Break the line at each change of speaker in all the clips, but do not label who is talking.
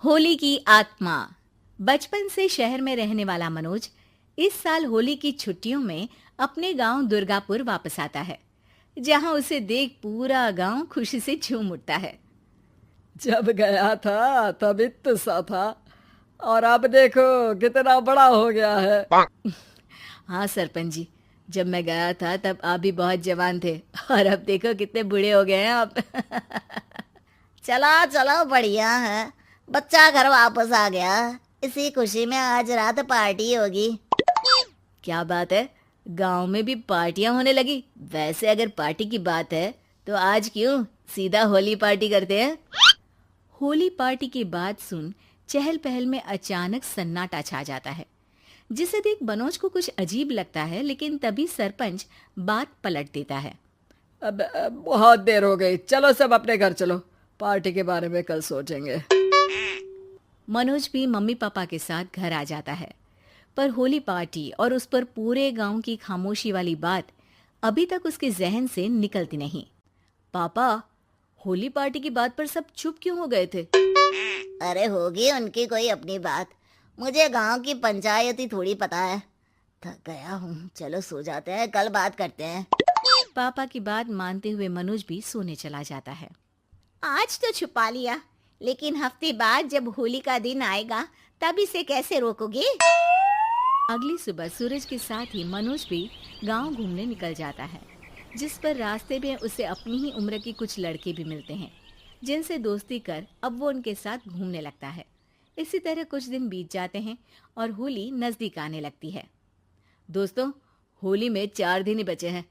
होली की आत्मा। बचपन से शहर में रहने वाला मनोज इस साल होली की छुट्टियों में अपने गांव दुर्गापुर वापस आता है, जहां उसे देख पूरा गांव खुशी से झूम उठता है।
जब गया था तब इतना सा था और अब देखो कितना बड़ा हो गया है।
हाँ सरपंच जी, जब मैं गया था तब आप भी बहुत जवान थे और अब देखो कितने बूढ़े हो गए हैं आप।
चलो चलो, बढ़िया है। बच्चा घर वापस आ गया। इसी खुशी में आज रात पार्टी होगी।
क्या बात है, गांव में भी पार्टियां होने लगी। वैसे अगर पार्टी की बात है तो आज क्यों सीधा होली पार्टी करते हैं। होली पार्टी की बात सुन चहल पहल में अचानक सन्नाटा छा जाता है, जिसे देख मनोज को कुछ अजीब लगता है, लेकिन तभी सरपंच बात पलट देता है।
अब बहुत देर हो गई, चलो सब अपने घर चलो, पार्टी के बारे में कल सोचेंगे।
मनोज भी मम्मी पापा के साथ घर आ जाता है, पर होली पार्टी और उस पर पूरे गांव की खामोशी वाली बात अभी तक उसके जहन से निकलती नहीं। पापा, होली पार्टी की बात पर सब चुप क्यों हो गए थे।
अरे होगी उनकी कोई अपनी बात। मुझे गांव की पंचायत ही थोड़ी पता है। थक गया हूँ, चलो सो जाते हैं, कल बात करते हैं।
पापा की बात मानते हुए मनोज भी सोने चला जाता है।
आज तो छुपा लिया, लेकिन हफ्ते बाद जब होली का दिन आएगा तब इसे कैसे रोकोगे।
अगली सुबह सूरज के साथ ही मनोज भी गांव घूमने निकल जाता है, जिस पर रास्ते में उसे अपनी ही उम्र के कुछ लड़के भी मिलते हैं, जिनसे दोस्ती कर अब वो उनके साथ घूमने लगता है। इसी तरह कुछ दिन बीत जाते हैं और होली नजदीक आने लगती है। दोस्तों, होली में 4 दिन ही बचे हैं,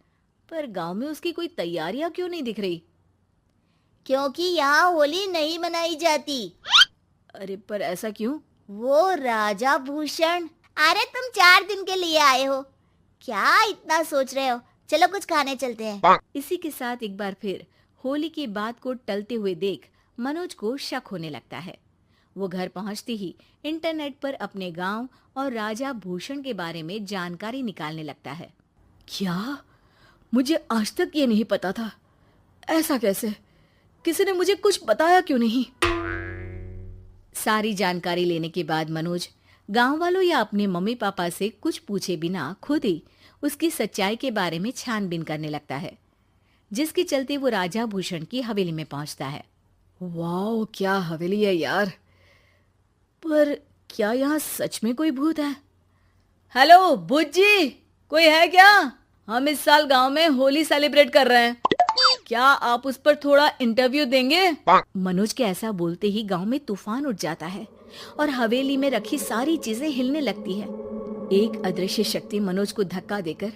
पर गांव में उसकी कोई तैयारियां क्यों नहीं दिख रही।
क्योंकि यहाँ होली नहीं मनाई जाती।
अरे पर ऐसा क्यों।
वो राजा भूषण। अरे तुम 4 दिन के लिए आए हो, क्या इतना सोच रहे हो। चलो कुछ खाने चलते हैं।
इसी के साथ एक बार फिर होली की बात को टलते हुए देख मनोज को शक होने लगता है। वो घर पहुंचते ही इंटरनेट पर अपने गांव और राजा भूषण के बारे में जानकारी निकालने लगता है।
क्या? मुझे आज तक ये नहीं पता था। ऐसा कैसे? किसी ने मुझे कुछ बताया क्यों नहीं?
सारी जानकारी लेने के बाद मनोज गांव वालों या अपने मम्मी पापा से कुछ पूछे बिना खुद ही उसकी सच्चाई के बारे में छानबीन करने लगता है, जिसके चलते वो राजा भूषण की हवेली में पहुंचता है।
वाह, क्या हवेली है यार। पर क्या यहाँ सच में कोई भूत है? हेलो भूत जी, कोई है क्या? हम इस साल गांव में होली सेलिब्रेट कर रहे हैं, क्या आप उस पर थोड़ा इंटरव्यू देंगे?
मनोज के ऐसा बोलते ही गांव में तूफान उठ जाता है और हवेली में रखी सारी चीजें हिलने लगती है। एक अदृश्य शक्ति मनोज को धक्का देकर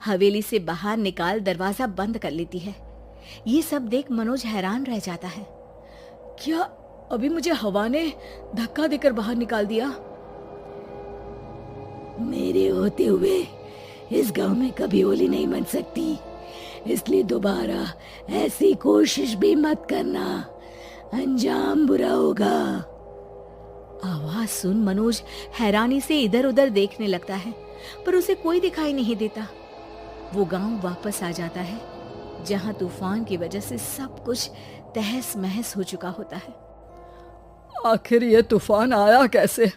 हवेली से बाहर निकाल दरवाजा बंद कर लेती है। ये सब देख मनोज हैरान रह जाता है।
क्या अभी मुझे हवा ने धक्का देकर बाहर निकाल दिया?
मेरे होते हुए इस गांव में कभी होली नहीं मन सकती, इसलिए दोबारा ऐसी कोशिश भी मत करना, अंजाम बुरा होगा।
आवाज सुन मनोज हैरानी से इधर उधर देखने लगता है, पर उसे कोई दिखाई नहीं देता। वो गांव वापस आ जाता है, जहां तूफान की वजह से सब कुछ तहस महस हो चुका होता है।
आखिर ये तूफान आया कैसे?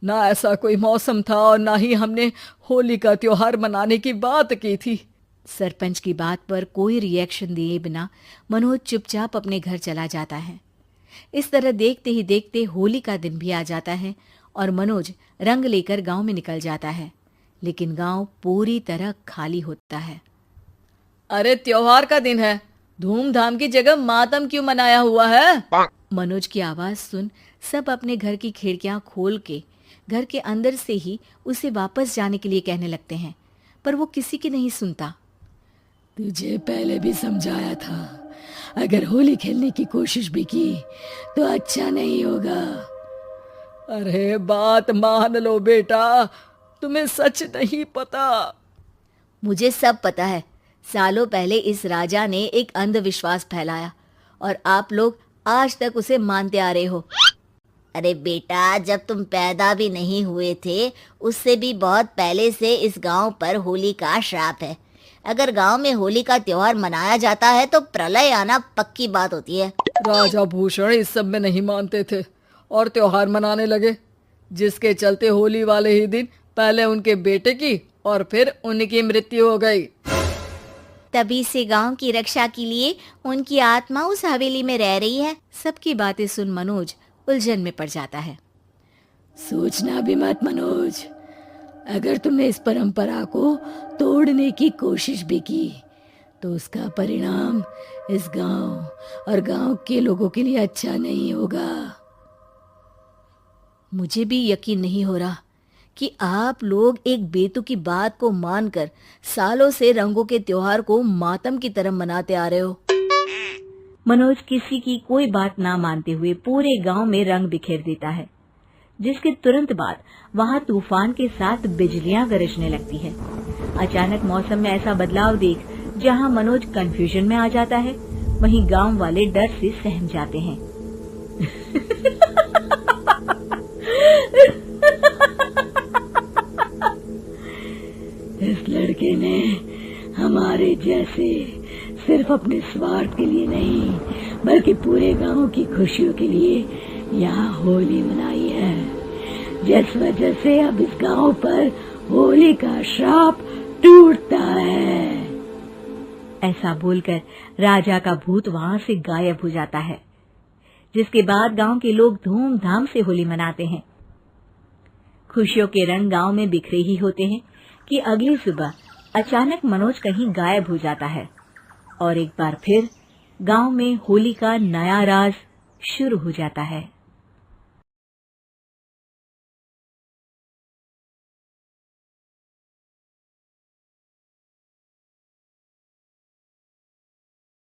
ना ऐसा कोई मौसम था और ना ही हमने होली का त्योहार मनाने की बात की थी।
सरपंच की बात पर कोई रिएक्शन दिए बिना मनोज चुपचाप अपने घर चला जाता है। इस तरह देखते ही देखते होली का दिन भी आ जाता है और मनोज रंग लेकर गांव में निकल जाता है, लेकिन गांव पूरी तरह खाली होता है।
अरे त्योहार का दिन है, धूमधाम की जगह मातम क्यों मनाया हुआ है?
मनोज की आवाज सुन सब अपने घर की खिड़कियां खोल के घर के अंदर से ही उसे वापस जाने के लिए कहने लगते हैं, पर वो किसी की नहीं सुनता।
तुझे पहले भी समझाया था, अगर होली खेलने की कोशिश भी की तो अच्छा नहीं होगा।
अरे बात मान लो बेटा, तुम्हें सच नहीं पता।
मुझे सब पता है। सालों पहले इस राजा ने एक अंधविश्वास फैलाया और आप लोग आज तक उसे मानते आ रहे हो।
अरे बेटा, जब तुम पैदा भी नहीं हुए थे उससे भी बहुत पहले से इस गांव पर होली का श्राप है। अगर गांव में होली का त्योहार मनाया जाता है तो प्रलय आना पक्की बात होती है।
राजा भूषण इस सब में नहीं मानते थे और त्योहार मनाने लगे, जिसके चलते होली वाले ही दिन पहले उनके बेटे की और फिर उनकी मृत्यु हो गई।
तभी से गांव की रक्षा के लिए उनकी आत्मा उस हवेली में रह रही है।
सबकी बातें सुन मनोज उलझन में पड़ जाता है।
सोचना भी मत मनोज, अगर तुमने इस परंपरा को तोड़ने की कोशिश भी की तो उसका परिणाम इस गांव और गांव के लोगों के लिए अच्छा नहीं होगा।
मुझे भी यकीन नहीं हो रहा कि आप लोग एक बेतुकी बात को मानकर सालों से रंगों के त्योहार को मातम की तरह मनाते आ रहे हो। मनोज किसी की कोई बात ना मानते हुए पूरे गांव में रंग बिखेर देता है, जिसके तुरंत बाद वहां तूफान के साथ बिजलियां गरजने लगती है। अचानक मौसम में ऐसा बदलाव देख जहां मनोज कंफ्यूजन में आ जाता है, वहीं गांव वाले डर से सहम जाते हैं।
इस लड़के ने हमारे जैसे सिर्फ अपने स्वार्थ के लिए नहीं बल्कि पूरे गांव की खुशियों के लिए यहाँ होली मनाई है, जिस वजह से अब इस गांव पर होली का श्राप टूटता है।
ऐसा बोलकर राजा का भूत वहां से गायब हो जाता है, जिसके बाद गांव के लोग धूमधाम से होली मनाते हैं। खुशियों के रंग गांव में बिखरे ही होते हैं कि अगली सुबह अचानक मनोज कहीं गायब हो जाता है और एक बार फिर गांव में होली का नया राज शुरू हो जाता है।